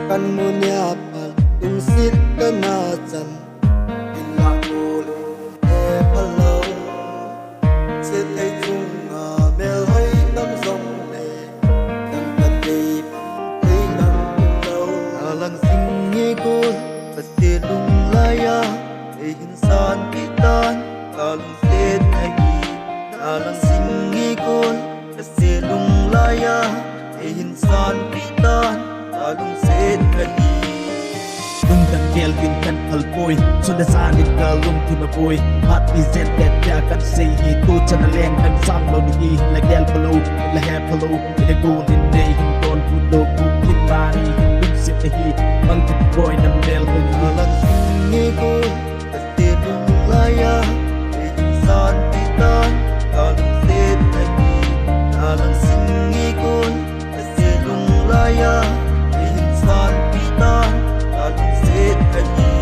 kan munya pal tung sit kana chan ila bol e palo se thai chung nga mel hai nam song le dang ta dei ei nam lo alang sing nge ko pasti lung la ya ei hin san pi tan alang se thai alang sing nge ko pasti lung la ya ei hin san pi tan alang se thai Nung danggel bin kan kalpoy Sudah sanit kalung tunapoy Hat izet det ya kan say Ito chana leng kan sang lo ni Lagel palo, lahe palo Ilagunin na hindon pulo Bukit bani, hindun sit na hi Mang titiboy na mel alang singi ko pasti lung laya insan pitan alang sit lagi alang singi ko pasti lung laya insan pitan alang sit lagi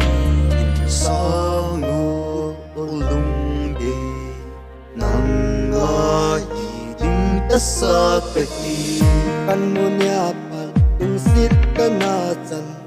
sangu ulung de nangai ding tasakati kan munya pal tung sit kana chan